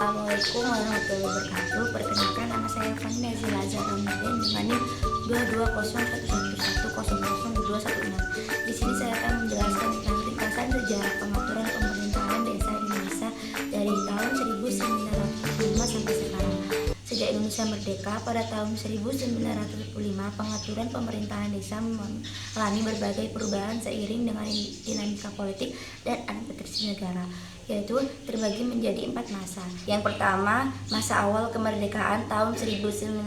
Assalamualaikum warahmatullahi wabarakatuh. Perkenalkan, nama saya Fani Nazila Zahra Ramadan dengan NIM 2201110000216. Di sini saya akan menjelaskan tentang ringkasan sejarah pengaturan pemerintahan desa di Indonesia dari tahun 1945 sampai sekarang. Sejak Indonesia merdeka pada tahun 1945, pengaturan pemerintahan desa mengalami berbagai perubahan seiring dengan dinamika politik dan administrasi negara, yaitu terbagi menjadi 4 masa. Yang pertama, masa awal kemerdekaan tahun 1945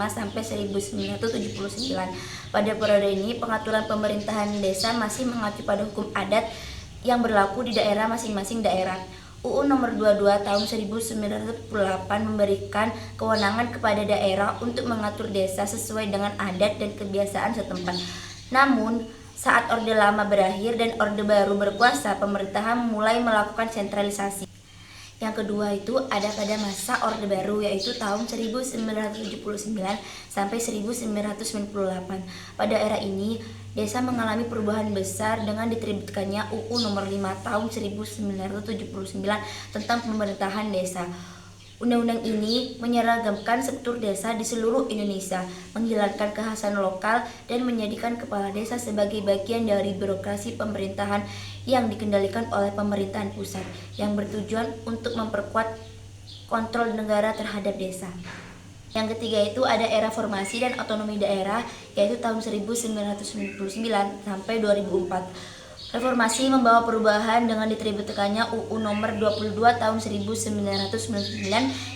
sampai 1979. Pada periode ini, pengaturan pemerintahan desa masih mengacu pada hukum adat yang berlaku di daerah masing-masing daerah. UU Nomor 22 Tahun 1948 memberikan kewenangan kepada daerah untuk mengatur desa sesuai dengan adat dan kebiasaan setempat. Namun, saat Orde Lama berakhir dan Orde Baru berkuasa, pemerintahan mulai melakukan sentralisasi. Yang kedua itu ada pada masa Orde Baru, yaitu tahun 1979 sampai 1998. Pada era ini, desa mengalami perubahan besar dengan diterbitkannya UU Nomor 5 Tahun 1979 tentang pemerintahan desa. Undang-undang ini menyeragamkan struktur desa di seluruh Indonesia, menghilangkan kekhasan lokal, dan menjadikan kepala desa sebagai bagian dari birokrasi pemerintahan yang dikendalikan oleh pemerintahan pusat, yang bertujuan untuk memperkuat kontrol negara terhadap desa. Yang ketiga itu ada era formasi dan otonomi daerah, yaitu tahun 1999 sampai 2004. Reformasi membawa perubahan dengan diterbitkannya UU Nomor 22 Tahun 1999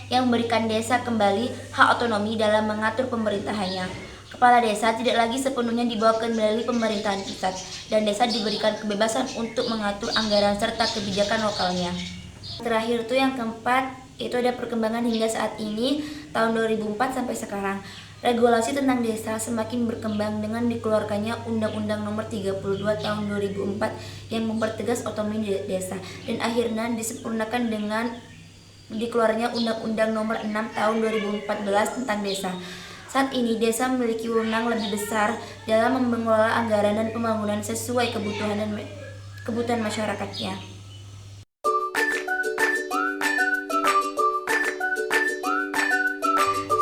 yang memberikan desa kembali hak otonomi dalam mengatur pemerintahannya. Kepala desa tidak lagi sepenuhnya dibawa kendali pemerintahan pusat, dan desa diberikan kebebasan untuk mengatur anggaran serta kebijakan lokalnya. Terakhir itu yang keempat, itu ada perkembangan hingga saat ini tahun 2004 sampai sekarang. Regulasi tentang desa semakin berkembang dengan dikeluarkannya Undang-Undang Nomor 32 Tahun 2004 yang mempertegas otonomi desa, dan akhirnya disempurnakan dengan dikeluarkannya Undang-Undang Nomor 6 Tahun 2014 tentang desa. Saat ini desa memiliki wewenang lebih besar dalam mengelola anggaran dan pembangunan sesuai kebutuhan masyarakatnya.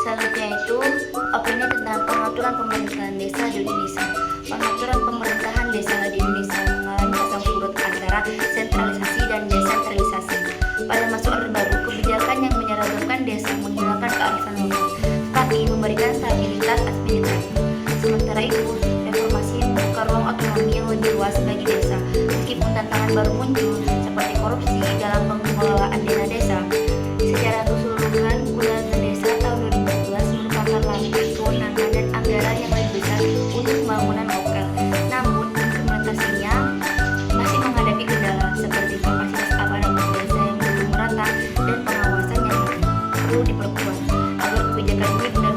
Selanjutnya itu opini tentang pengaturan pemerintahan desa di Indonesia. Pengaturan pemerintahan desa di Indonesia mengalami pasang surut antara sentralisasi dan desentralisasi. Pada masa Orde Baru, kebijakan yang menyeragamkan desa menghilangkan kearifan lokal, tapi memberikan stabilitas administratif. Sementara itu, reformasi membuka ruang otonomi yang lebih luas bagi desa, meskipun tantangan baru muncul seperti korupsi dalam pengelolaan dana desa. Secara keseluruhan, Undang-Undang Desa tahun 2012 merupakan langkah kewenangan dan anggaran yang lebih besar untuk pembangunan lokal. Namun, implementasinya masih menghadapi kendala seperti kapasitas aparatur desa yang belum merata dan pengawasan yang perlu diperkuat agar kebijakan ini benar